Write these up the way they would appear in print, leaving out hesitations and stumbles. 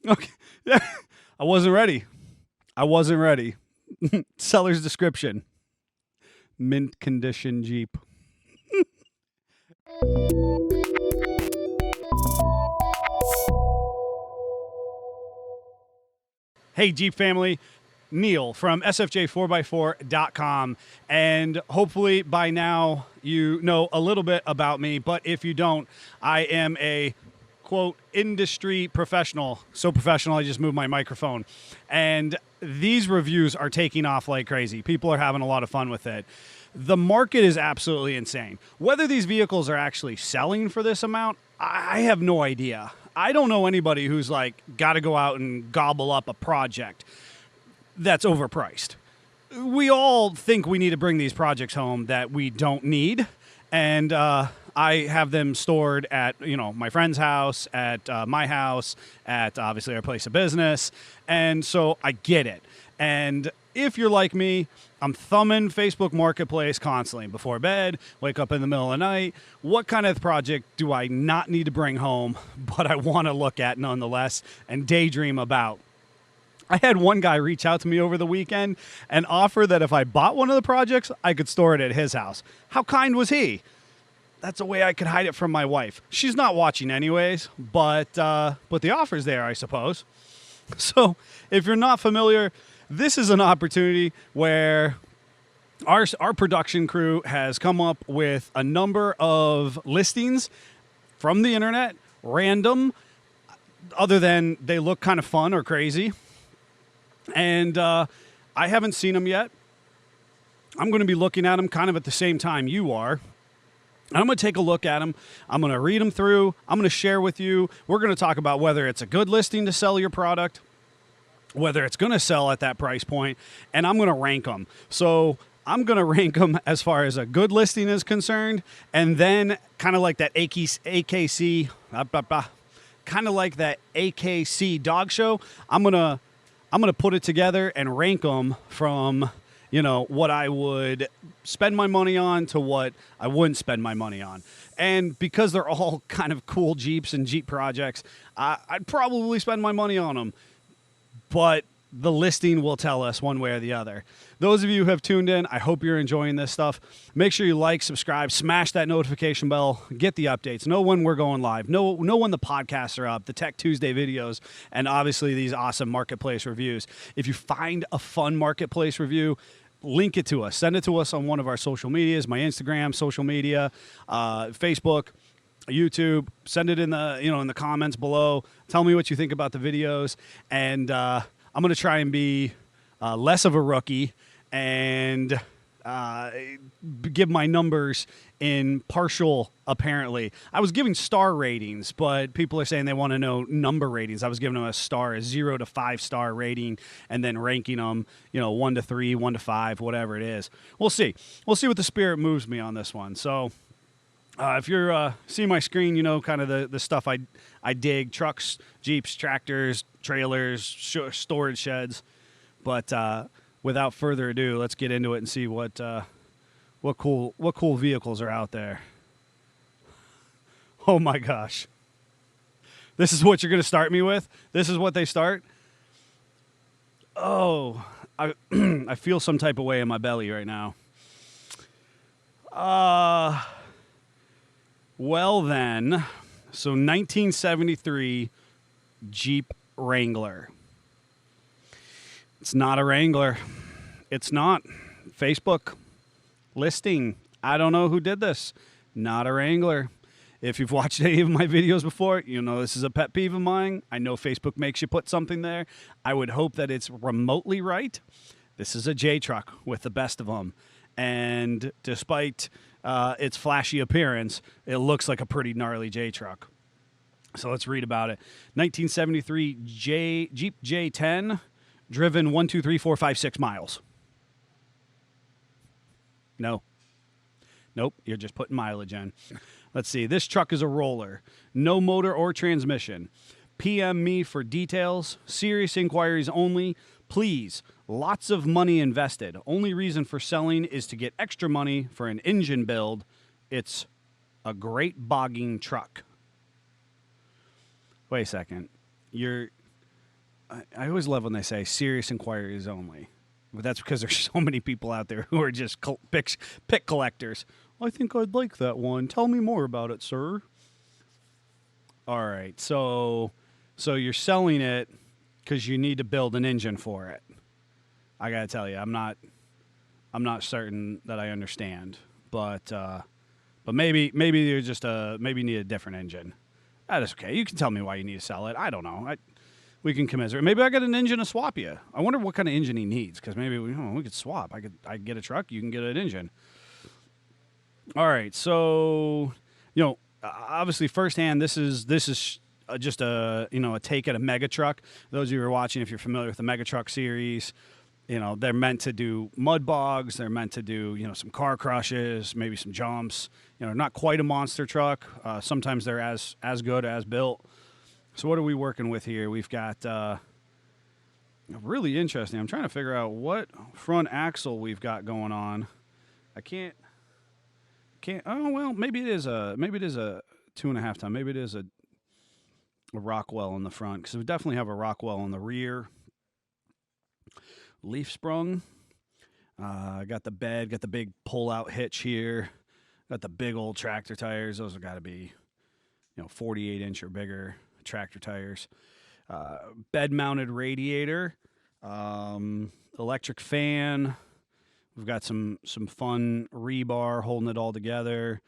Okay. Yeah. I wasn't ready. Seller's description. Mint condition Jeep. Hey, Jeep family. Neil from SFJ4x4.com. And hopefully by now you know a little bit about me. But if you don't, I am a quote industry professional. So professional, I just moved my microphone. And these reviews are taking off like crazy. People are having a lot of fun with it. The market is absolutely insane. Whether these vehicles are actually selling for this amount, I have no idea. I don't know anybody who's like got to go out and gobble up a project that's overpriced. We all think we need to bring these projects home that we don't need. And I have them stored at, my friend's house, at my house, at obviously our place of business. And so I get it. And if you're like me, I'm thumbing Facebook Marketplace constantly before bed, wake up in the middle of the night. What kind of project do I not need to bring home, but I want to look at nonetheless and daydream about? I had one guy reach out to me over the weekend and offer that if I bought one of the projects, I could store it at his house. How kind was he? That's a way I could hide it from my wife. She's not watching anyways, but the offer's there, I suppose. So if you're not familiar, this is an opportunity where our production crew has come up with a number of listings from the internet, random, other than they look kind of fun or crazy. And I haven't seen them yet. I'm going to be looking at them kind of at the same time you are. And I'm going to take a look at them. I'm going to read them through. I'm going to share with you. We're going to talk about whether it's a good listing to sell your product, whether it's going to sell at that price point, and I'm going to rank them. So I'm going to rank them as far as a good listing is concerned, and then kind of like that AKC, kind of like that AKC dog show. I'm gonna put it together and rank them from, what I would spend my money on to what I wouldn't spend my money on. And because they're all kind of cool Jeeps and Jeep projects, I'd probably spend my money on them. But the listing will tell us one way or the other. Those of you who have tuned in, I hope you're enjoying this stuff. Make sure you like, subscribe, smash that notification bell, get the updates, know when we're going live, know when the podcasts are up, the Tech Tuesday videos, and obviously these awesome marketplace reviews. If you find a fun marketplace review, link it to us. Send it to us on one of our social medias, my Instagram, social media, Facebook, YouTube. Send it in the in the comments below. Tell me what you think about the videos, and I'm going to try and be less of a rookie and give my numbers in partial, apparently. I was giving star ratings, but people are saying they want to know number ratings. I was giving them a 0 to 5 star rating, and then ranking them, 1 to 3, 1 to 5, whatever it is. We'll see. We'll see what the spirit moves me on this one. So if you're seeing my screen, kind of the stuff I dig: trucks, Jeeps, tractors, trailers, storage sheds. But without further ado, let's get into it and see what cool vehicles are out there. Oh my gosh. This is what you're going to start me with? This is what they start? Oh, I feel some type of way in my belly right now. Well then, so 1973 Jeep Wrangler. It's not a Wrangler. It's not. Facebook listing. I don't know who did this. Not a Wrangler. If you've watched any of my videos before, this is a pet peeve of mine. I know Facebook makes you put something there. I would hope that it's remotely right. This is a J truck with the best of them. And despite its flashy appearance, it looks like a pretty gnarly J truck. So let's read about it. 1973 Jeep J10, driven 1, 2, 3, 4, 5, 6 miles. No. Nope, you're just putting mileage in. Let's see. This truck is a roller. No motor or transmission. PM me for details. Serious inquiries only. Please. Lots of money invested. Only reason for selling is to get extra money for an engine build. It's a great bogging truck. Wait a second. you're. I always love when they say serious inquiries only, but that's because there's so many people out there who are just pick collectors. I think I'd like that one. Tell me more about it, sir. All right, so you're selling it because you need to build an engine for it. I gotta tell you, I'm not certain that I understand, but maybe you're just maybe you need a different engine. That is okay. You can tell me why you need to sell it. I don't know. We can commiserate. Maybe I got an engine to swap you. I wonder what kind of engine he needs, because maybe we could swap. I could get a truck. You can get an engine. All right. So obviously firsthand, this is just a take at a mega truck. Those of you who are watching, if you're familiar with the mega truck series, they're meant to do mud bogs. They're meant to do some car crushes, maybe some jumps. Not quite a monster truck. Sometimes they're as good as built. So what are we working with here? We've got really interesting. I'm trying to figure out what front axle we've got going on. I can't. Oh well, maybe it is a 2.5 ton. Maybe it is a Rockwell in the front, because we definitely have a Rockwell in the rear. Leaf sprung. Got the bed. Got the big pull out hitch here. Got the big old tractor tires. Those have got to be 48 inch or bigger tractor tires. Bed mounted radiator. Electric fan. We've got some fun rebar holding it all together.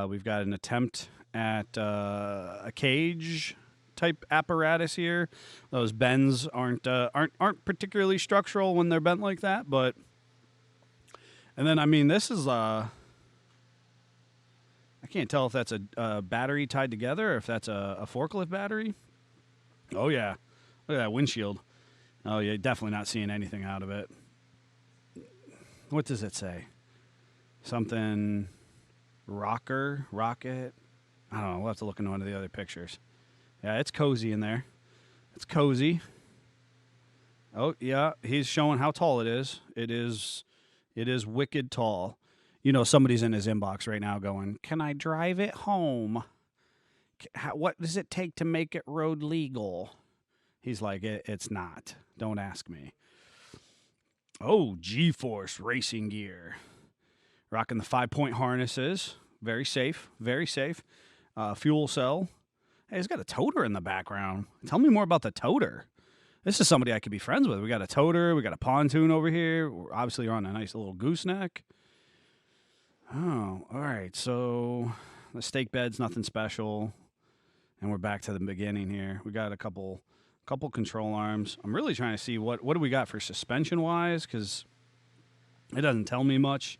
We've got an attempt at a cage type apparatus here. Those bends aren't particularly structural when they're bent like that, but and then this is I can't tell if that's a battery tied together or if that's a forklift battery. Oh yeah, look at that windshield. Oh yeah, definitely not seeing anything out of it. What does it say? Something rocket? I don't know. We'll have to look into one of the other pictures. Yeah, it's cozy in there. It's cozy. Oh, yeah. He's showing how tall it is. It is wicked tall. Somebody's in his inbox right now going, "Can I drive it home? What does it take to make it road legal?" He's like, it's not. Don't ask me. Oh, G-Force racing gear. Rocking the 5-point harnesses. Very safe. Very safe. Fuel cell. Hey, he's got a toter in the background. Tell me more about the toter. This is somebody I could be friends with. We got a toter. We got a pontoon over here. We're obviously on a nice little gooseneck. Oh, all right. So the stake bed's nothing special. And we're back to the beginning here. We got a couple control arms. I'm really trying to see what do we got for suspension wise, because it doesn't tell me much.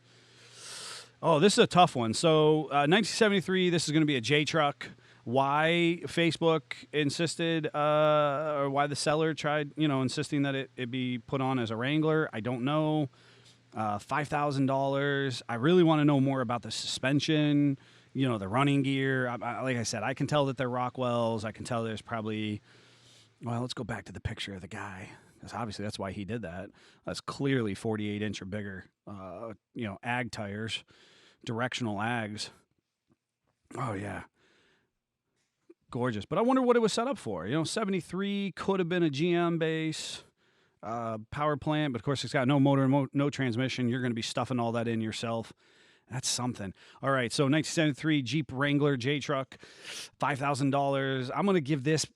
Oh, this is a tough one. So 1973, this is going to be a J truck. Why Facebook insisted, or why the seller tried, insisting that it be put on as a Wrangler, I don't know. $5,000. I really want to know more about the suspension, the running gear. Like I said, I can tell that they're Rockwells. I can tell there's probably. Well, let's go back to the picture of the guy, because obviously that's why he did that. That's clearly 48 inch or bigger, ag tires, directional ags. Oh, yeah. Gorgeous. But I wonder what it was set up for. 73 could have been a GM base, power plant, but of course it's got no motor, no transmission. You're going to be stuffing all that in yourself. That's something. All right, so 1973 Jeep Wrangler J-Truck, $5,000. I'm going to give this,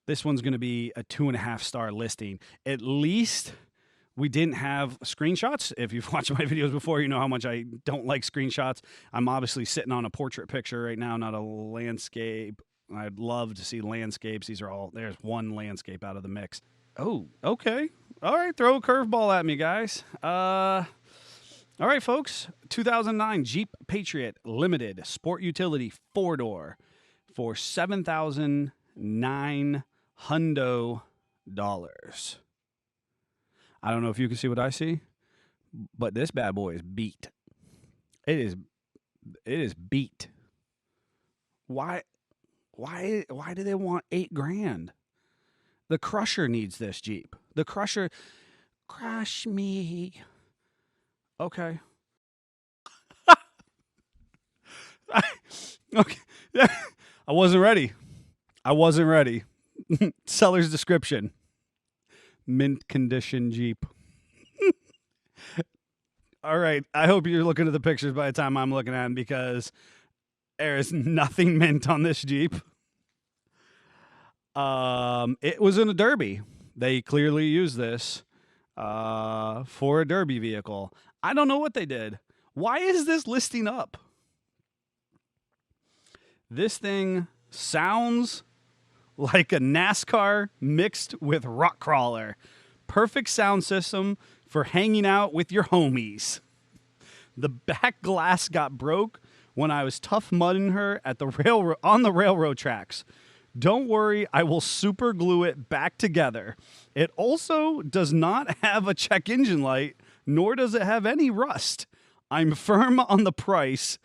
this one's going to be a 2.5-star listing. At least we didn't have screenshots. If you've watched my videos before, you know how much I don't like screenshots. I'm obviously sitting on a portrait picture right now, not a landscape. I'd love to see landscapes. There's one landscape out of the mix. Oh, okay. All right, throw a curveball at me, guys. All right, folks, 2009 Jeep Patriot Limited Sport Utility 4-door for $7,900. I don't know if you can see what I see, but this bad boy is beat. It is beat. Why do they want $8,000? The Crusher needs this Jeep. The Crusher, crush me. Okay. Okay. I wasn't ready. I wasn't ready. Seller's description: mint condition Jeep. All right. I hope you're looking at the pictures by the time I'm looking at them, because there is nothing mint on this Jeep. It was in a Derby. They clearly used this for a Derby vehicle. I don't know what they did. Why is this listing up? This thing sounds like a NASCAR mixed with rock crawler. Perfect sound system for hanging out with your homies. The back glass got broke when I was tough mudding her at the on the railroad tracks. Don't worry, I will super glue it back together. It also does not have a check engine light, nor does it have any rust. I'm firm on the price.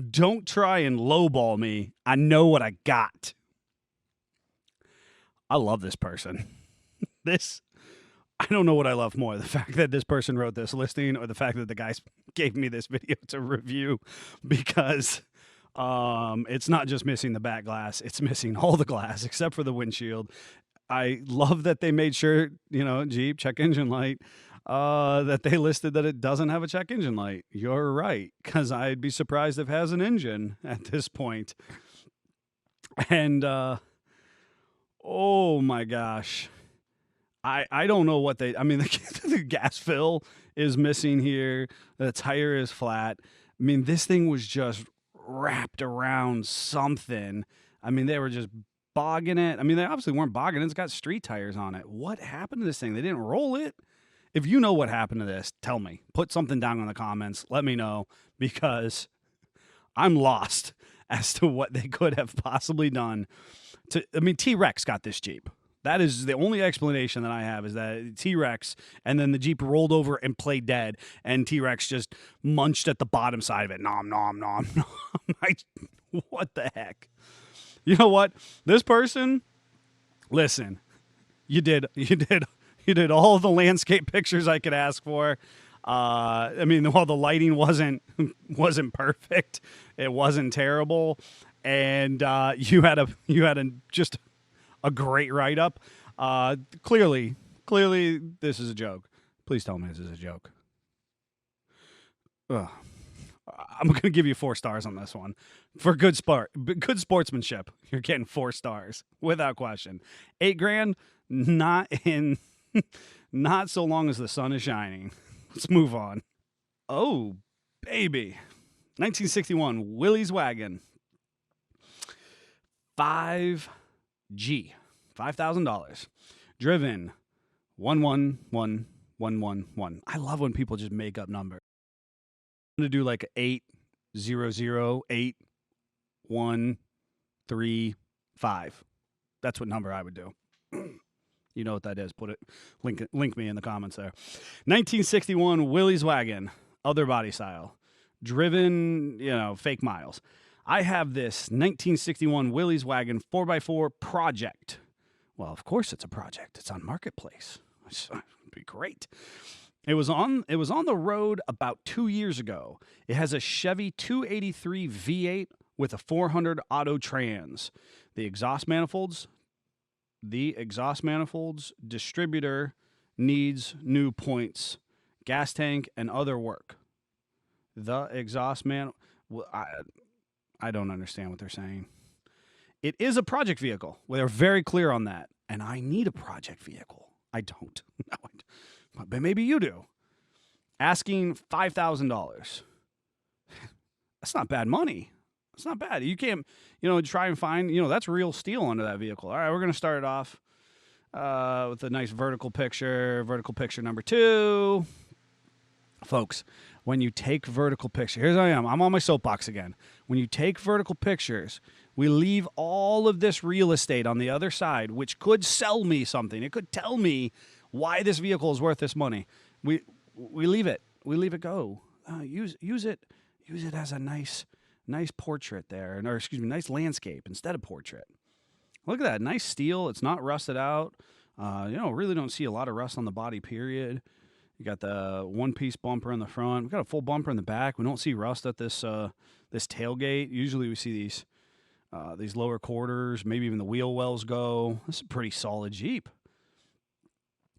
Don't try and lowball me. I know what I got. I love this person. I don't know what I love more, the fact that this person wrote this listing or the fact that the guys gave me this video to review, because it's not just missing the back glass, it's missing all the glass except for the windshield. I love that they made sure, Jeep, check engine light, that they listed that it doesn't have a check engine light. You're right, because I'd be surprised if it has an engine at this point. And, oh my gosh. I don't know what the gas fill is missing here. The tire is flat. I mean, this thing was just wrapped around something. I mean, they were just bogging it. I mean, they obviously weren't bogging it. It's got street tires on it. What happened to this thing? They didn't roll it? If you know what happened to this, tell me. Put something down in the comments. Let me know, because I'm lost as to what they could have possibly done. T-Rex got this Jeep. That is the only explanation that I have, is that T-Rex, and then the Jeep rolled over and played dead, and T-Rex just munched at the bottom side of it. Nom, nom, nom, nom. What the heck? You know what? This person, listen, you did all the landscape pictures I could ask for. While the lighting wasn't perfect, it wasn't terrible, and you had just a great write-up. Clearly, this is a joke. Please tell me this is a joke. Ugh. I'm going to give you 4 stars on this one. For good sportsmanship, you're getting 4 stars, without question. $8,000, not so long as the sun is shining. Let's move on. Oh, baby. 1961 Willys Wagon. $5,000. Driven 111111. I love when people just make up numbers. I'm going to do like 8008135. That's what number I would do. You know what that is. Put it, link me in the comments there. 1961 Willys Wagon, other body style. Driven, fake miles. I have this 1961 Willys Wagon 4x4 Project. Well, of course it's a project. It's on Marketplace. It'd be great. It was on the road about 2 years ago. It has a Chevy 283 V8 with a 400 auto trans. The exhaust manifolds, distributor needs new points, gas tank, and other work. The exhaust I don't understand what they're saying. It is a project vehicle. Well, they're very clear on that. And I need a project vehicle. I don't. No, but maybe you do. Asking $5,000. That's not bad money. It's not bad. You can't, try and find, that's real steel under that vehicle. All right, we're going to start it off with a nice vertical picture. Vertical picture number 2. Folks, when you take vertical pictures, here's how I am. I'm on my soapbox again. When you take vertical pictures, we leave all of this real estate on the other side, which could sell me something. It could tell me why this vehicle is worth this money. We leave it. We leave it go. Use it as a nice portrait there, or nice landscape instead of portrait. Look at that, nice steel. It's not rusted out. Really don't see a lot of rust on the body. Period. You got the one-piece bumper in the front. We got a full bumper in the back. We don't see rust at this tailgate. Usually we see these These lower quarters, maybe even the wheel wells go. This is a pretty solid Jeep.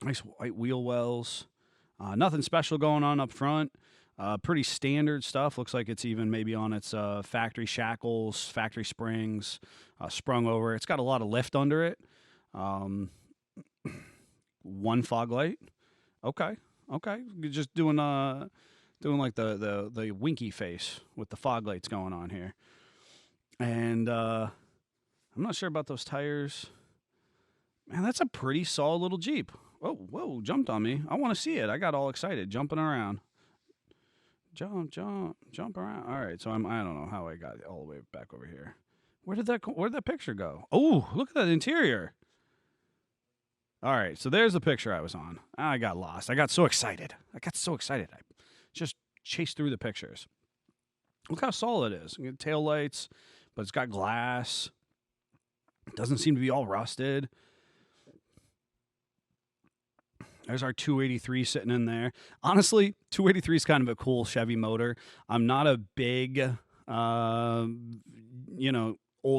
Nice white wheel wells. Nothing special going on up front. Pretty standard stuff. Looks like it's even maybe on its factory shackles, factory springs, sprung over. It's got a lot of lift under it. One fog light. Okay. You're just doing like the winky face with the fog lights going on here. And I'm not sure about those tires. Man, that's a pretty solid little Jeep. Whoa, jumped on me. I want to see it. I got all excited, jumping around. Jump around. All right, so I don't know how I got all the way back over here. Where did that picture go? Oh, look at that interior. All right, so there's the picture I was on. I got lost. I got so excited. I just chased through the pictures. Look how solid it is. Tail lights, but it's got glass. It doesn't seem to be all rusted. There's our 283 sitting in there. Honestly, 283 is kind of a cool Chevy motor. I'm not a big, old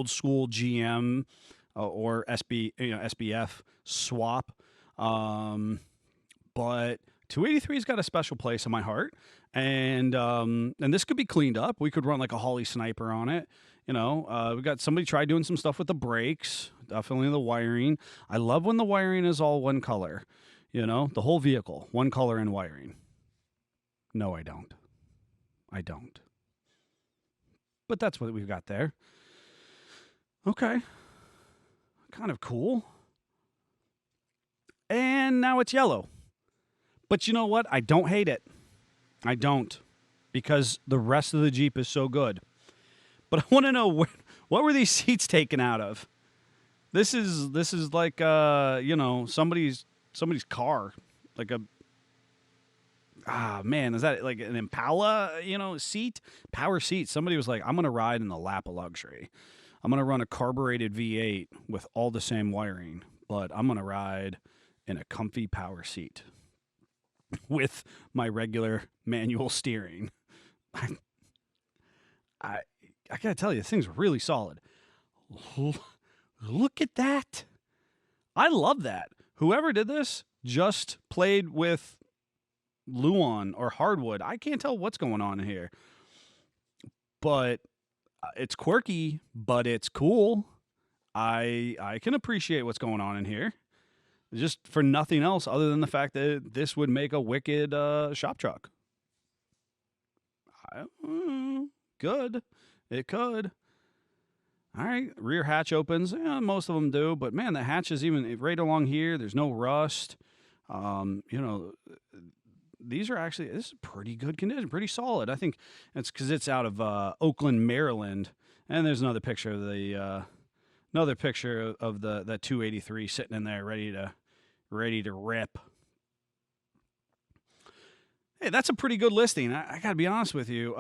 school GM or SBF swap, but 283's got a special place in my heart, and this could be cleaned up. We could run like a Holly Sniper on it. We got somebody tried doing some stuff with the brakes, definitely the wiring. I love when the wiring is all one color. The whole vehicle, one color and wiring. No, I don't. But that's what we've got there. Okay. Kind of cool. And now it's yellow. But you know what? I don't hate it. I don't. Because the rest of the Jeep is so good. But I want to know what were these seats taken out of? This is like somebody's car, like is that like an Impala, seat, power seat? Somebody was like, I'm going to ride in the lap of luxury. I'm going to run a carbureted V8 with all the same wiring, but I'm going to ride in a comfy power seat with my regular manual steering. I got to tell you, this thing's really solid. Look at that. I love that. Whoever did this just played with Luan or hardwood. I can't tell what's going on here. But it's quirky, but it's cool. I can appreciate what's going on in here. Just for nothing else other than the fact that this would make a wicked shop truck. Good. It could. All right, rear hatch opens. Yeah, most of them do, but man, the hatch is even right along here. There's no rust. These are actually, this is pretty good condition, pretty solid. I think it's because it's out of Oakland, Maryland, and there's another picture of that 283 sitting in there, ready to rip. Hey, that's a pretty good listing. I got to be honest with you.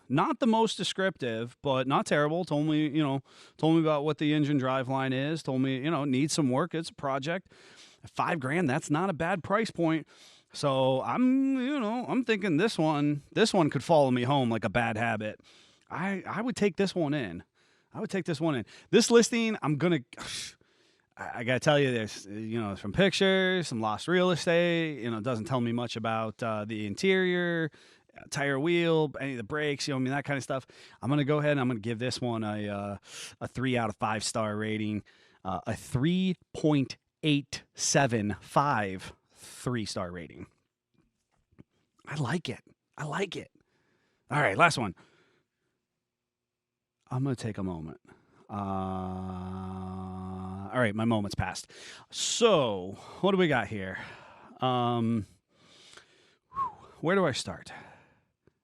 Not the most descriptive, but not terrible. Told me about what the engine driveline is. Told me, needs some work. It's a project. $5,000. That's not a bad price point. So I'm thinking this one could follow me home like a bad habit. I would take this one in. This listing, I got to tell you this, from pictures, some lost real estate, it doesn't tell me much about the interior, tire wheel, any of the brakes, that kind of stuff. I'm going to go ahead and I'm going to give this one a 3 out of 5 star rating, a 3.875 3-star rating. I like it. All right, last one. I'm going to take a moment. All right, my moment's passed. So, what do we got here? Where do I start?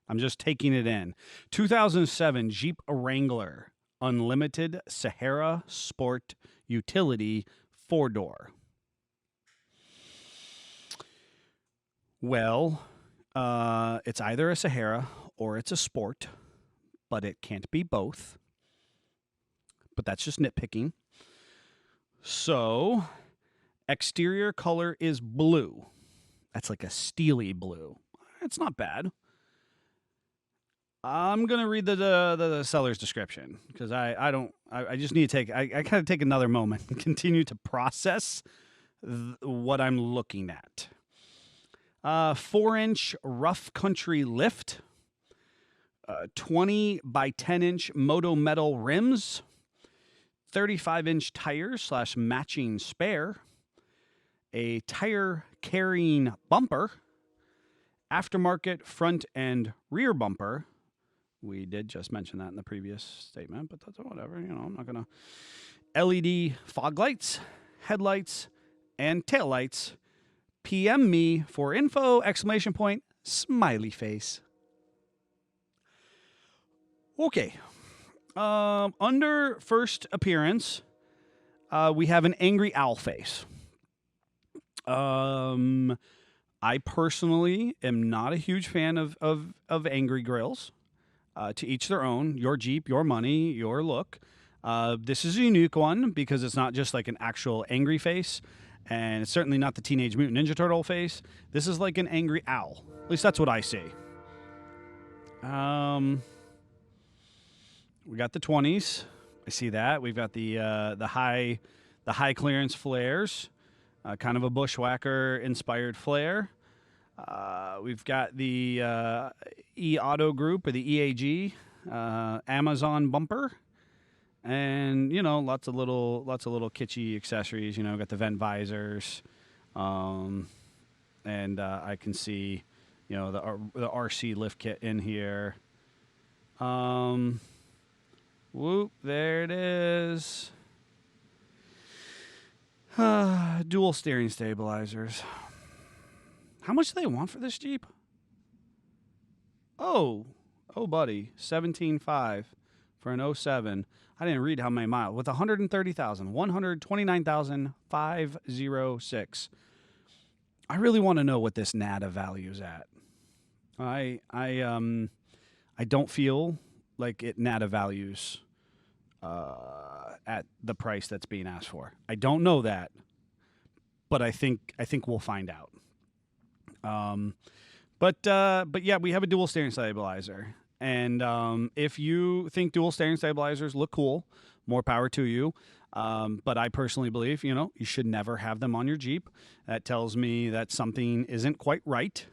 I'm just taking it in. 2007 Jeep Wrangler Unlimited Sahara Sport Utility 4-door. Well, it's either a Sahara or it's a Sport, but it can't be both. But that's just nitpicking. So, exterior color is blue. That's like a steely blue. It's not bad. I'm gonna read the seller's description because I just need to take I kind of take another moment and continue to process what I'm looking at. 4-inch rough country lift, 20 by 10-inch moto metal rims, 35-inch tires slash matching spare, a tire carrying bumper, aftermarket front and rear bumper. We did just mention that in the previous statement, but that's whatever. I'm not going to. LED fog lights, headlights, and taillights. PM me for info! Exclamation point, smiley face. Okay. Under first appearance, we have an angry owl face. I personally am not a huge fan of angry grills. To each their own. Your Jeep, your money, your look. This is a unique one because it's not just like an actual angry face, and it's certainly not the Teenage Mutant Ninja Turtle face. This is like an angry owl. At least that's what I see. We got the 20s. I see that. We've got the high clearance flares, kind of a bushwhacker inspired flare. We've got the E-Auto Group or the EAG Amazon bumper, and lots of little kitschy accessories. Got the vent visors, and I can see the RC lift kit in here. Whoop, there it is. Dual steering stabilizers. How much do they want for this Jeep? Oh, buddy, 17.5 for an 07. I didn't read how many miles. With 130,000, 129,506. I really want to know what this NADA value is at. I don't feel like it NADA values at the price that's being asked for. I don't know that, but I think we'll find out. But yeah, we have a dual steering stabilizer, and if you think dual steering stabilizers look cool, more power to you. But I personally believe, you should never have them on your Jeep. That tells me that something isn't quite right,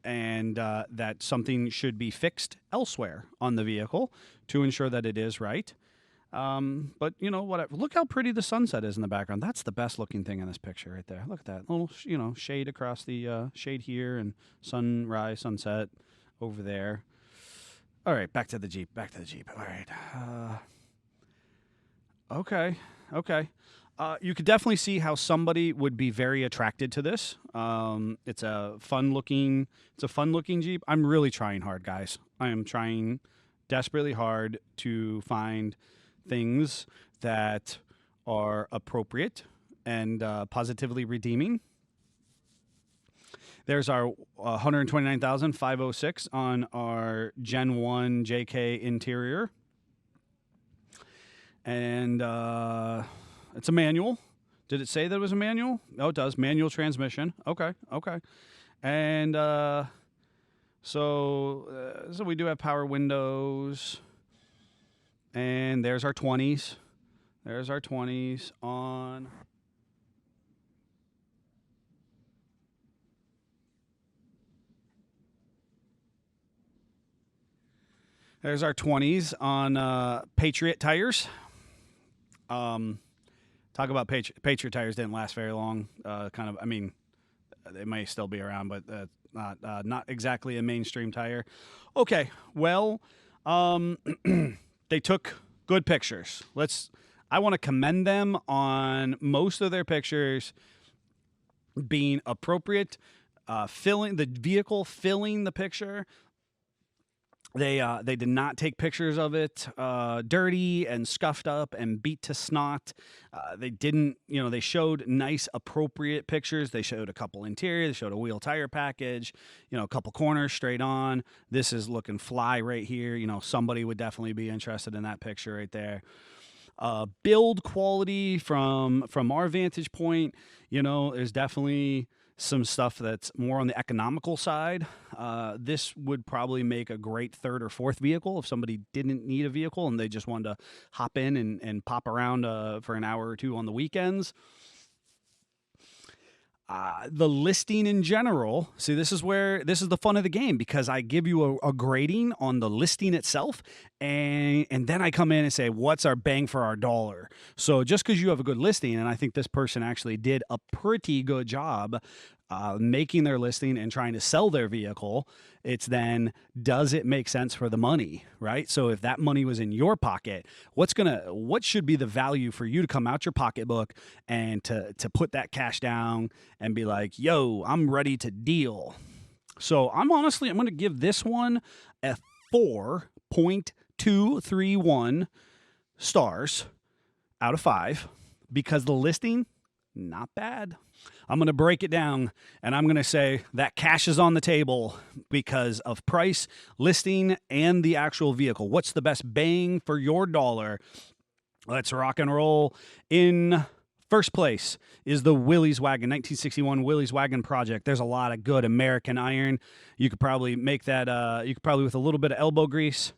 and that something should be fixed elsewhere on the vehicle to ensure that it is right. But whatever. Look how pretty the sunset is in the background. That's the best looking thing in this picture right there. Look at that little, shade across the shade here, and sunrise, sunset over there. All right, back to the Jeep. All right. Okay. You could definitely see how somebody would be very attracted to this. It's a fun looking Jeep. I'm really trying hard, guys. I am trying desperately hard to find things that are appropriate and positively redeeming. There's our 129,506 on our Gen 1 JK interior. And it's a manual. Did it say that it was a manual? Oh, it does. Manual transmission. Okay. And so we do have power windows. And there's our 20s. On. There's our 20s on Patriot tires. Talk about Patriot tires didn't last very long. They may still be around, but not exactly a mainstream tire. Okay, well, they took good pictures. I want to commend them on most of their pictures being appropriate, filling the vehicle, filling the picture. They did not take pictures of it dirty and scuffed up and beat to snot. They didn't, they showed nice, appropriate pictures. They showed a couple interior. They showed a wheel tire package, a couple corners straight on. This is looking fly right here. Somebody would definitely be interested in that picture right there. Build quality from our vantage point, there's definitely some stuff that's more on the economical side. This would probably make a great third or fourth vehicle if somebody didn't need a vehicle and they just wanted to hop in and pop around for an hour or two on the weekends. The listing in general, see, this is the fun of the game, because I give you a grading on the listing itself, and then I come in and say, what's our bang for our dollar? So just because you have a good listing, and I think this person actually did a pretty good job making their listing and trying to sell their vehicle, it's then, does it make sense for the money, right? So if that money was in your pocket, what should be the value for you to come out your pocketbook and to put that cash down and be like, yo, I'm ready to deal. So I'm going to give this one a 4.231 stars out of 5, because the listing, not bad. I'm going to break it down, and I'm going to say that cash is on the table because of price, listing, and the actual vehicle. What's the best bang for your dollar? Let's rock and roll. In first place is the Willys Wagon, 1961 Willys Wagon project. There's a lot of good American iron. You could probably make that, with a little bit of elbow grease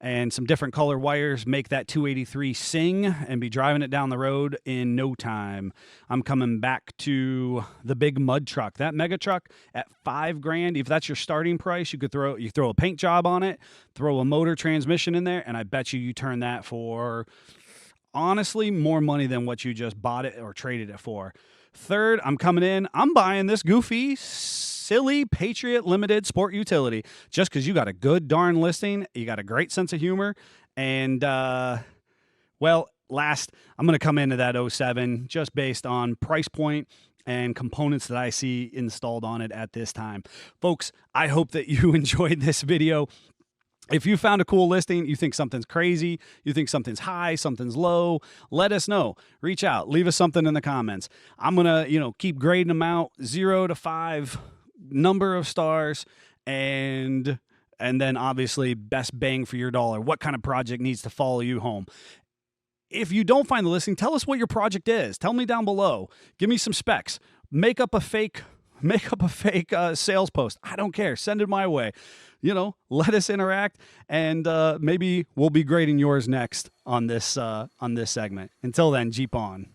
and some different color wires, make that 283 sing and be driving it down the road in no time. I'm coming back to the big mud truck. That mega truck at $5,000. If that's your starting price, you throw a paint job on it, throw a motor transmission in there, and I bet you turn that for, honestly, more money than what you just bought it or traded it for. Third, I'm coming in. I'm buying this goofy, silly Patriot Limited Sport Utility just because you got a good darn listing. You got a great sense of humor. And, last, I'm going to come into that 07 just based on price point and components that I see installed on it at this time. Folks, I hope that you enjoyed this video. If you found a cool listing, you think something's crazy, you think something's high, something's low, let us know. Reach out. Leave us something in the comments. I'm going to, keep grading them out 0 to 5, number of stars, and then obviously best bang for your dollar. What kind of project needs to follow you home? If you don't find the listing, tell us what your project is. Tell me down below. Give me some specs. Make up a fake sales post. I don't care. Send it my way. Let us interact, and maybe we'll be grading yours next on this segment. Until then, Jeep on.